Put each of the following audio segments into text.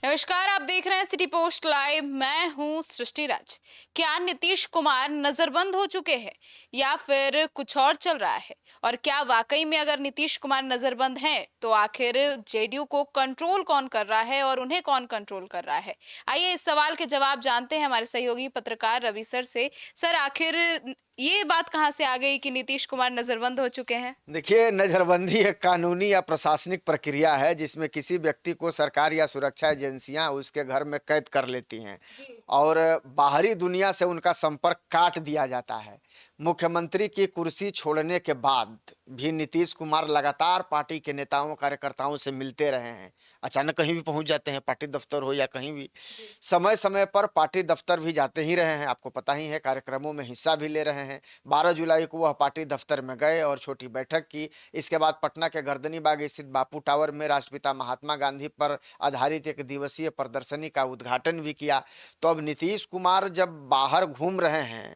नमस्कार, आप देख रहे हैं सिटी पोस्ट लाइव। मैं हूं सृष्टि राज। क्या नीतीश कुमार नजरबंद हो चुके हैं या फिर कुछ और चल रहा है? और क्या वाकई में अगर नीतीश कुमार नजरबंद हैं तो आखिर जेडीयू को कंट्रोल कौन कर रहा है और उन्हें कौन कंट्रोल कर रहा है? आइए इस सवाल के जवाब जानते हैं हमारे सहयोगी पत्रकार रवि सर से। सर, आखिर ये बात कहां से आ गई कि नीतीश कुमार नजरबंद हो चुके हैं? देखिए, नज़रबंदी एक कानूनी या प्रशासनिक प्रक्रिया है जिसमें किसी व्यक्ति को सरकार या सुरक्षा एजेंसियां उसके घर में कैद कर लेती हैं जी। और बाहरी दुनिया से उनका संपर्क काट दिया जाता है। मुख्यमंत्री की कुर्सी छोड़ने के बाद भी नीतीश कुमार लगातार पार्टी के नेताओं कार्यकर्ताओं से मिलते रहे हैं। अचानक कहीं भी पहुंच जाते हैं, पार्टी दफ्तर हो या कहीं भी। जी। समय समय पर पार्टी दफ्तर भी जाते ही रहे हैं, आपको पता ही है, कार्यक्रमों में हिस्सा भी ले रहे हैं। 12 जुलाई को वह पार्टी दफ्तर में गए और छोटी बैठक की। इसके बाद पटना के गर्दनी बाग स्थित बापू टावर में राष्ट्रपिता महात्मा गांधी पर आधारित एक दिवसीय प्रदर्शनी का उद्घाटन भी किया। तो अब नीतीश कुमार जब बाहर घूम रहे हैं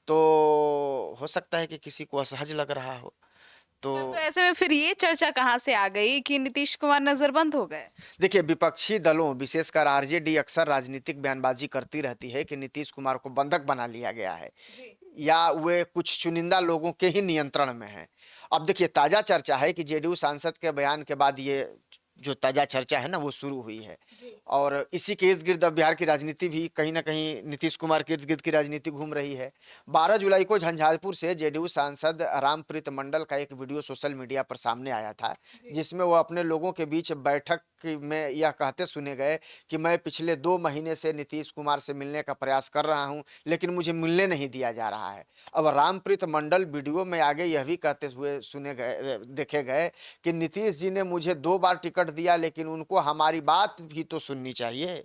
तो हो सकता है कि किसी को असहज लग रहा हो। सर, तो तो ऐसे में फिर ये चर्चा कहाँ से आ गई कि नीतीश कुमार नजरबंद हो गए? देखिए, विपक्षी दलों विशेषकर आरजेडी अक्सर राजनीतिक बयानबाजी करती रहती है कि नीतीश कुमार को बंधक बना लिया गया है जी। या वे कुछ चुनिंदा लोगों के ही नियंत्रण में हैं। अब देखिए, ताजा चर्चा है कि जेडीयू सांसद के बयान के बाद ये जो ताजा चर्चा है ना वो शुरू हुई है। जी। और इसी के इर्द गिर्द अब बिहार की राजनीति भी कहीं ना कहीं नीतीश कुमार के इर्द गिर्द की राजनीति घूम रही है। 12 जुलाई को झंझारपुर से जेडीयू सांसद रामप्रीत मंडल का एक वीडियो सोशल मीडिया पर सामने आया था, जी। जिसमें वो अपने लोगों के बीच बैठक में यह कहते सुने गए कि मैं पिछले 2 महीने से नीतीश कुमार से मिलने का प्रयास कर रहा हूं, लेकिन मुझे मिलने नहीं दिया जा रहा है। अब रामप्रीत मंडल वीडियो में आगे यह भी कहते हुए सुने गए देखे गए कि नीतीश जी ने मुझे 2 बार टिकट दिया, लेकिन उनको हमारी बात भी तो सुननी चाहिए।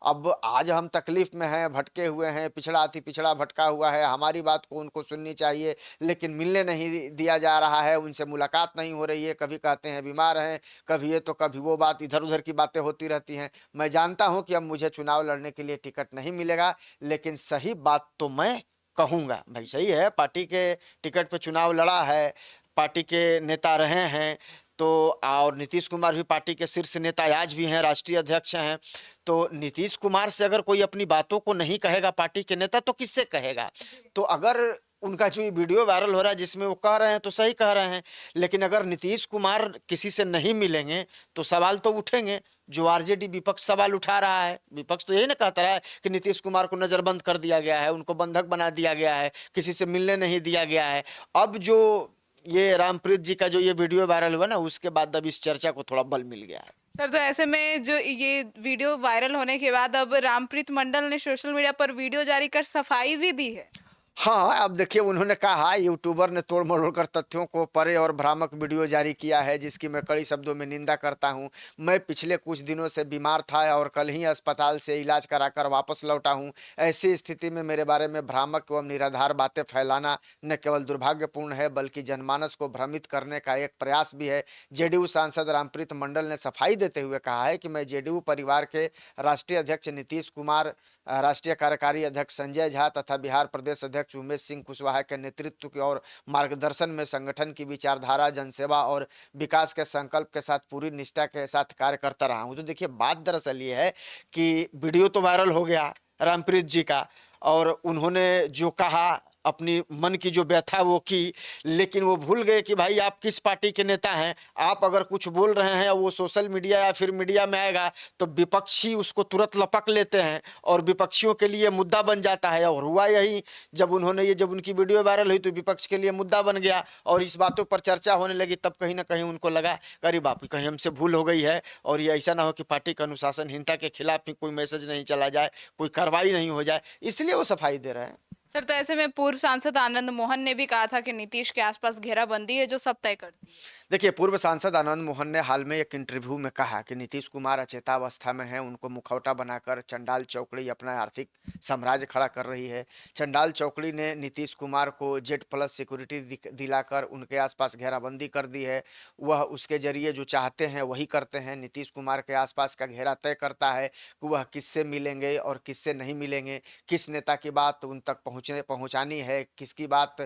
अब आज हम तकलीफ में हैं, भटके हुए हैं, पिछड़ा अति पिछड़ा भटका हुआ है, हमारी बात को उनको सुननी चाहिए, लेकिन मिलने नहीं दिया जा रहा है, उनसे मुलाकात नहीं हो रही है। कभी कहते हैं बीमार हैं, कभी ये तो कभी वो बात, इधर उधर की बातें होती रहती हैं। मैं जानता हूं कि अब मुझे चुनाव लड़ने के लिए टिकट नहीं मिलेगा, लेकिन सही बात तो मैं कहूंगा। भाई सही है, पार्टी के टिकट पे चुनाव लड़ा है, पार्टी के नेता रहे हैं। तो और नीतीश कुमार भी पार्टी के शीर्ष नेता आज भी हैं, राष्ट्रीय अध्यक्ष हैं। तो नीतीश कुमार से अगर कोई अपनी बातों को नहीं कहेगा पार्टी के नेता तो किससे कहेगा? तो अगर उनका जो ये वीडियो वायरल हो रहा है जिसमें वो कह रहे हैं तो सही कह रहे हैं, लेकिन अगर नीतीश कुमार किसी से नहीं मिलेंगे तो सवाल तो उठेंगे। जो आरजेडी विपक्ष सवाल उठा रहा है, विपक्ष तो यही ना कहता रहा है कि नीतीश कुमार को नजरबंद कर दिया गया है, उनको बंधक बना दिया गया है, किसी से मिलने नहीं दिया गया है। अब जो ये रामप्रीत जी का जो ये वीडियो वायरल हुआ ना, उसके बाद अब इस चर्चा को थोड़ा बल मिल गया है। सर, तो ऐसे में जो ये वीडियो वायरल होने के बाद अब रामप्रीत मंडल ने सोशल मीडिया पर वीडियो जारी कर सफाई भी दी है। हाँ, अब देखिए, उन्होंने कहा यूट्यूबर ने तोड़-मरोड़ कर तथ्यों को परे और भ्रामक वीडियो जारी किया है, जिसकी मैं कड़ी शब्दों में निंदा करता हूँ। मैं पिछले कुछ दिनों से बीमार था और कल ही अस्पताल से इलाज कराकर वापस लौटा हूँ। ऐसी स्थिति में मेरे बारे में भ्रामक एवं निराधार बातें फैलाना न केवल दुर्भाग्यपूर्ण है, बल्कि जनमानस को भ्रमित करने का एक प्रयास भी है। जेडीयू सांसद रामप्रीत मंडल ने सफाई देते हुए कहा है कि मैं जेडीयू परिवार के राष्ट्रीय अध्यक्ष नीतीश कुमार, राष्ट्रीय कार्यकारी अध्यक्ष संजय झा तथा बिहार प्रदेश अध्यक्ष उमेश सिंह कुशवाहा के नेतृत्व की और मार्गदर्शन में संगठन की विचारधारा, जनसेवा और विकास के संकल्प के साथ पूरी निष्ठा के साथ कार्य करता रहा हूं। तो देखिए, बात दरअसल ये है कि वीडियो तो वायरल हो गया रामप्रीत जी का, और उन्होंने जो कहा, अपनी मन की जो व्यथा वो की, लेकिन वो भूल गए कि भाई आप किस पार्टी के नेता हैं। आप अगर कुछ बोल रहे हैं वो सोशल मीडिया या फिर मीडिया में आएगा तो विपक्षी उसको तुरंत लपक लेते हैं और विपक्षियों के लिए मुद्दा बन जाता है। और हुआ यही, जब उनकी वीडियो वायरल हुई तो विपक्ष के लिए मुद्दा बन गया और इस बातों पर चर्चा होने लगी। तब कहीं ना कहीं उनको लगा, अरे बाप, कहीं हमसे भूल हो गई है और ये ऐसा ना हो कि पार्टी का अनुशासनहीनता के खिलाफ ही कोई मैसेज नहीं चला जाए, कोई कार्रवाई नहीं हो जाए, इसलिए वो सफाई दे रहे हैं। सर, तो ऐसे में पूर्व सांसद आनंद मोहन ने भी कहा था कि नीतीश के आसपास घेराबंदी है जो सब तय करती है। देखिए, पूर्व सांसद आनंद मोहन ने हाल में एक इंटरव्यू में कहा कि नीतीश कुमार अचेतावस्था में हैं, उनको मुखौटा बनाकर चंडाल चौकड़ी अपना आर्थिक साम्राज्य खड़ा कर रही है। चंडाल चौकड़ी ने नीतीश कुमार को जेड प्लस सिक्योरिटी दिलाकर उनके आसपास घेराबंदी कर दी है। वह उसके जरिए जो चाहते हैं वही करते हैं। नीतीश कुमार के आसपास का घेरा तय करता है कि वह किससे मिलेंगे और किससे नहीं मिलेंगे, किस नेता की बात उन तक पहुँचानी है, किसकी बात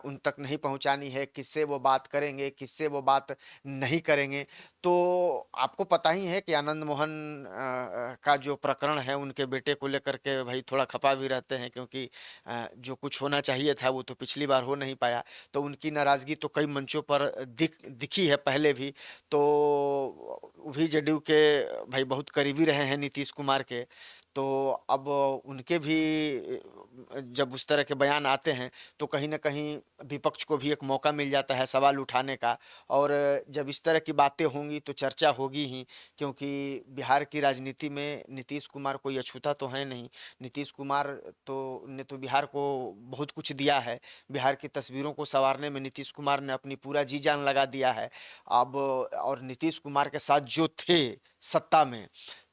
उन तक नहीं पहुँचानी है, किससे वो बात करेंगे, किससे वो बात नहीं करेंगे। तो आपको पता ही है कि आनंद मोहन का जो प्रकरण है उनके बेटे को लेकर के भाई थोड़ा खपा भी रहते हैं, क्योंकि जो कुछ होना चाहिए था वो तो पिछली बार हो नहीं पाया। तो उनकी नाराज़गी तो कई मंचों पर दिखी है पहले भी। तो वो भी जेडीयू के भाई बहुत करीबी रहे हैं नीतीश कुमार के। तो अब उनके भी जब उस तरह के बयान आते हैं तो कहीं न कहीं विपक्ष को भी एक मौका मिल जाता है सवाल उठाने का। और जब इस तरह की बातें होंगी तो चर्चा होगी ही, क्योंकि बिहार की राजनीति में नीतीश कुमार कोई अछूता तो है नहीं। नीतीश कुमार ने तो बिहार को बहुत कुछ दिया है। बिहार की तस्वीरों को सँवारने में नीतीश कुमार ने अपनी पूरा जी-जान लगा दिया है। अब और नीतीश कुमार के साथ जो थे सत्ता में,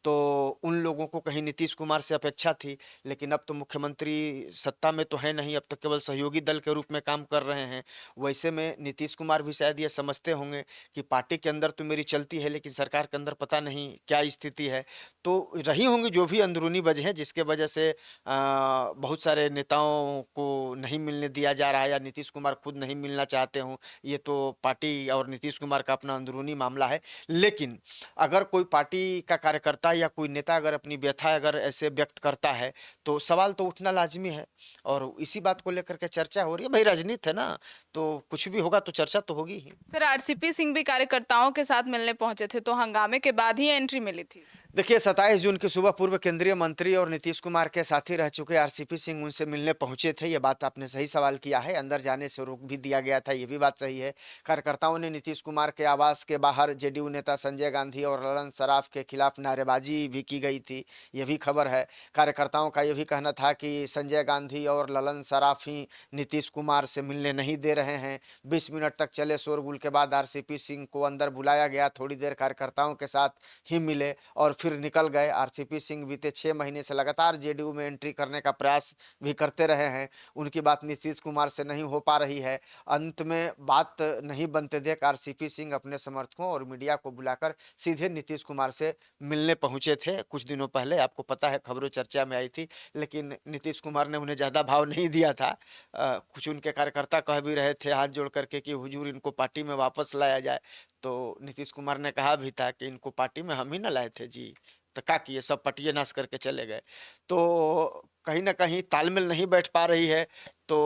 तो उन लोगों को कहीं नीतीश कुमार से अपेक्षा थी, लेकिन अब तो मुख्यमंत्री सत्ता में तो है नहीं, अब तो केवल सहयोगी दल के रूप में काम कर रहे हैं। वैसे में नीतीश कुमार भी शायद ये समझते होंगे कि पार्टी के अंदर तो मेरी चलती है, लेकिन सरकार के अंदर पता नहीं क्या स्थिति है। तो रही होंगी जो भी अंदरूनी वजहें जिसके वजह से बहुत सारे नेताओं को नहीं मिलने दिया जा रहा है, या नीतीश कुमार खुद नहीं मिलना चाहते हों। ये तो पार्टी और नीतीश कुमार का अपना अंदरूनी मामला है। लेकिन अगर कोई पार्टी का कार्यकर्ता या कोई नेता अगर अपनी व्यथा अगर ऐसे व्यक्त करता है, तो सवाल तो उठना लाज़मी है। और इसी बात को लेकर के चर्चा हो रही है। भई राजनीति है ना, तो कुछ भी होगा तो चर्चा तो होगी ही। सर, आरसीपी सिंह भी कार्यकर्ताओं के साथ मिलने पहुंचे थे, तो हंगामे के बाद ही एंट्री मिली थी। देखिए 27 जून की सुबह पूर्व केंद्रीय मंत्री और नीतीश कुमार के साथी रह चुके आरसीपी सिंह उनसे मिलने पहुंचे थे। ये बात आपने सही सवाल किया है। अंदर जाने से रोक भी दिया गया था, ये भी बात सही है। कार्यकर्ताओं ने नीतीश कुमार के आवास के बाहर जेडीयू नेता संजय गांधी और ललन सराफ के खिलाफ नारेबाजी भी की गई थी, ये भी खबर है। कार्यकर्ताओं का ये भी कहना था कि संजय गांधी और ललन सराफ ही नीतीश कुमार से मिलने नहीं दे रहे हैं। 20 मिनट तक चले शोरगुल के बाद आरसीपी सिंह को अंदर बुलाया गया। थोड़ी देर कार्यकर्ताओं के साथ ही मिले और फिर निकल गए। आरसीपी सिंह बीते 6 महीने से लगातार जेडीयू में एंट्री करने का प्रयास भी करते रहे हैं। उनकी बात नीतीश कुमार से नहीं हो पा रही है। अंत में बात नहीं बनते देख आरसीपी सिंह अपने समर्थकों और मीडिया को बुलाकर सीधे नीतीश कुमार से मिलने पहुंचे थे। कुछ दिनों पहले आपको पता है खबरों चर्चा में आई थी, लेकिन नीतीश कुमार ने उन्हें ज़्यादा भाव नहीं दिया था। कुछ उनके कार्यकर्ता कह भी रहे थे हाथ जोड़ करके कि हुजूर इनको पार्टी में वापस लाया जाए। तो नीतीश कुमार ने कहा भी था कि इनको पार्टी में हम ही ना लाए थे जी, तो क्या किए, सब पटिए नाश करके चले गए। तो कहीं न कहीं तालमेल नहीं बैठ पा रही है। तो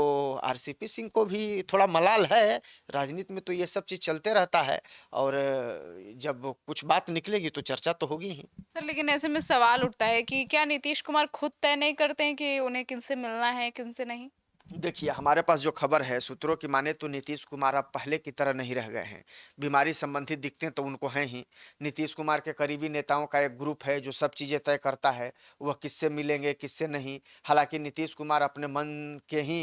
आरसीपी सिंह को भी थोड़ा मलाल है। राजनीति में तो ये सब चीज़ चलते रहता है, और जब कुछ बात निकलेगी तो चर्चा तो होगी ही। सर, लेकिन ऐसे में सवाल उठता है कि क्या नीतीश कुमार खुद तय नहीं करते हैं कि उन्हें किनसे मिलना है, किनसे नहीं? देखिए, हमारे पास जो खबर है सूत्रों की माने तो नीतीश कुमार अब पहले की तरह नहीं रह गए हैं। बीमारी संबंधित दिक्कतें तो उनको हैं ही। नीतीश कुमार के करीबी नेताओं का एक ग्रुप है जो सब चीज़ें तय करता है, वह किससे मिलेंगे, किससे नहीं। हालाँकि नीतीश कुमार अपने मन के ही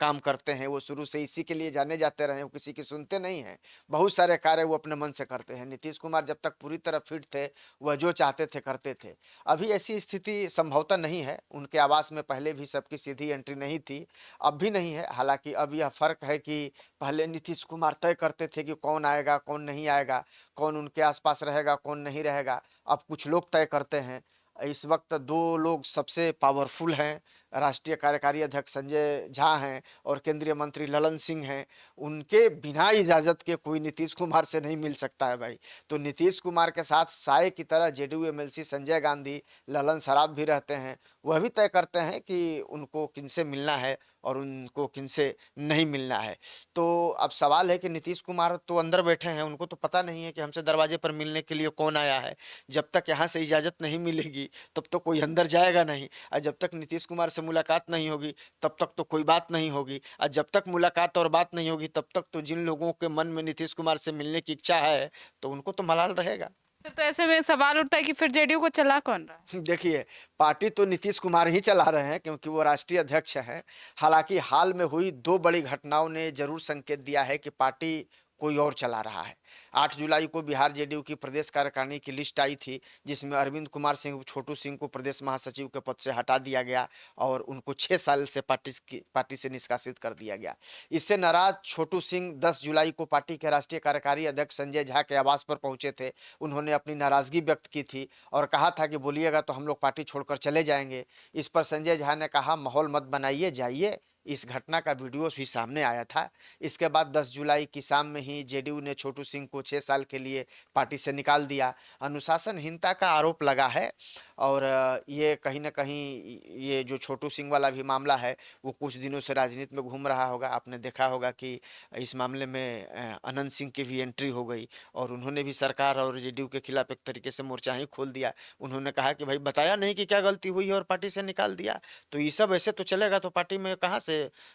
काम करते हैं, वो शुरू से इसी के लिए जाने जाते रहे हैं, वो किसी की सुनते नहीं हैं। बहुत सारे कार्य वो अपने मन से करते हैं। नीतीश कुमार जब तक पूरी तरह फिट थे, वह जो चाहते थे करते थे। अभी ऐसी स्थिति संभवतः नहीं है। उनके आवास में पहले भी सबकी सीधी एंट्री नहीं थी, अब भी नहीं है। हालाँकि अब यह फ़र्क है कि पहले नीतीश कुमार तय करते थे कि कौन आएगा, कौन नहीं आएगा, कौन उनके आस-पास रहेगा, कौन नहीं रहेगा। अब कुछ लोग तय करते हैं। इस वक़्त 2 लोग सबसे पावरफुल हैं। राष्ट्रीय कार्यकारी अध्यक्ष संजय झा हैं और केंद्रीय मंत्री ललन सिंह हैं। उनके बिना इजाज़त के कोई नीतीश कुमार से नहीं मिल सकता है भाई। तो नीतीश कुमार के साथ साये की तरह जेडीयू एमएलसी संजय गांधी, ललन सराफ भी रहते हैं। वह भी तय करते हैं कि उनको किनसे मिलना है और उनको किनसे नहीं मिलना है। तो अब सवाल है कि नीतीश कुमार तो अंदर बैठे हैं, उनको तो पता नहीं है कि हमसे दरवाजे पर मिलने के लिए कौन आया है। जब तक यहाँ से इजाज़त नहीं मिलेगी तब तो कोई अंदर जाएगा नहीं, और जब तक नीतीश कुमार से मुलाकात नहीं होगी तब तक तो कोई बात नहीं होगी, और जब तक मुलाकात और बात नहीं होगी तब तक तो जिन लोगों के मन में नीतीश कुमार से मिलने की इच्छा है तो उनको तो मलाल रहेगा। सर, तो ऐसे में सवाल उठता है कि फिर जेडीयू को चला कौन रहा है? देखिए, पार्टी तो नीतीश कुमार ही चला रहे हैं क्योंकि वो राष्ट्रीय अध्यक्ष हैं। हालाँकि हाल में हुई 2 बड़ी घटनाओं ने ज़रूर संकेत दिया है कि पार्टी कोई और चला रहा है। 8 जुलाई को बिहार जेडीयू की प्रदेश कार्यकारिणी की लिस्ट आई थी, जिसमें अरविंद कुमार सिंह छोटू सिंह को प्रदेश महासचिव के पद से हटा दिया गया और उनको 6 साल से पार्टी से निष्कासित कर दिया गया। इससे नाराज छोटू सिंह 10 जुलाई को पार्टी के राष्ट्रीय कार्यकारी अध्यक्ष संजय झा के आवास पर पहुंचे थे। उन्होंने अपनी नाराजगी व्यक्त की थी और कहा था कि बोलिएगा तो हम लोग पार्टी छोड़कर चले जाएंगे। इस पर संजय झा ने कहा, माहौल मत बनाइए, जाइए। इस घटना का वीडियो भी सामने आया था। इसके बाद 10 जुलाई की शाम में ही जेडीयू ने छोटू सिंह को 6 साल के लिए पार्टी से निकाल दिया। अनुशासनहीनता का आरोप लगा है और ये कहीं ना कहीं ये जो छोटू सिंह वाला भी मामला है वो कुछ दिनों से राजनीति में घूम रहा होगा। आपने देखा होगा कि इस मामले में अनंत सिंह की भी एंट्री हो गई और उन्होंने भी सरकार और जेडीयू के खिलाफ एक तरीके से मोर्चा ही खोल दिया। उन्होंने कहा कि भाई बताया नहीं कि क्या गलती हुई है और पार्टी से निकाल दिया, तो ये सब ऐसे तो चलेगा तो पार्टी में कहाँ से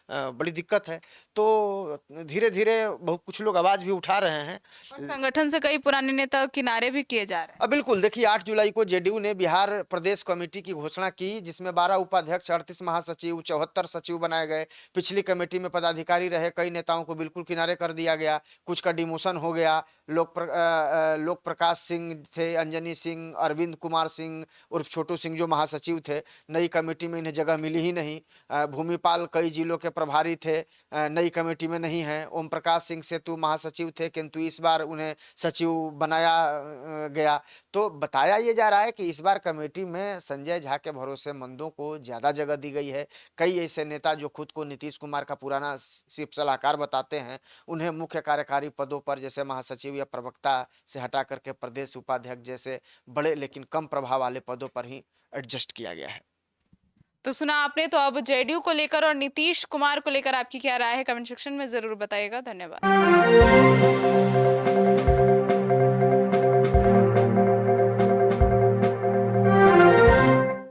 बड़ी दिक्कत है। तो धीरे धीरे बहुत कुछ लोग आवाज भी उठा रहे हैं और संगठन से कई पुराने नेता किनारे भी किए जा रहे हैं। बिल्कुल। देखिए 8 जुलाई को जेडीयू ने बिहार प्रदेश कमेटी की घोषणा की, जिसमें 12 उपाध्यक्ष, 38 महासचिव, 74 सचिव बनाए गए। पिछली कमेटी में पदाधिकारी रहे कई नेताओं को बिल्कुल किनारे कर दिया गया, कुछ का डिमोशन हो गया। लोक प्रकाश सिंह थे, अंजनी सिंह, अरविंद कुमार सिंह उर्फ छोटू सिंह जो महासचिव थे, नई कमेटी में इन्हें जगह मिली ही नहीं। भूमिपाल कई जिलों के प्रभारी थे, नई कमेटी में नहीं है। ओम प्रकाश सिंह सेतु महासचिव थे, किंतु इस बार उन्हें सचिव बनाया गया। तो बताया ये जा रहा है कि इस बार कमेटी में संजय झा के भरोसेमंदों को ज्यादा जगह दी गई है। कई ऐसे नेता जो खुद को नीतीश कुमार का पुराना सिर्फ सलाहकार बताते हैं, उन्हें मुख्य कार्यकारी पदों पर जैसे महासचिव या प्रवक्ता से हटा करके प्रदेश उपाध्यक्ष जैसे बड़े लेकिन कम प्रभाव वाले पदों पर ही एडजस्ट किया गया है। तो सुना आपने। तो अब जेडीयू को लेकर और नीतीश कुमार को लेकर आपकी क्या राय है, कमेंट सेक्शन में जरूर बताइएगा। धन्यवाद।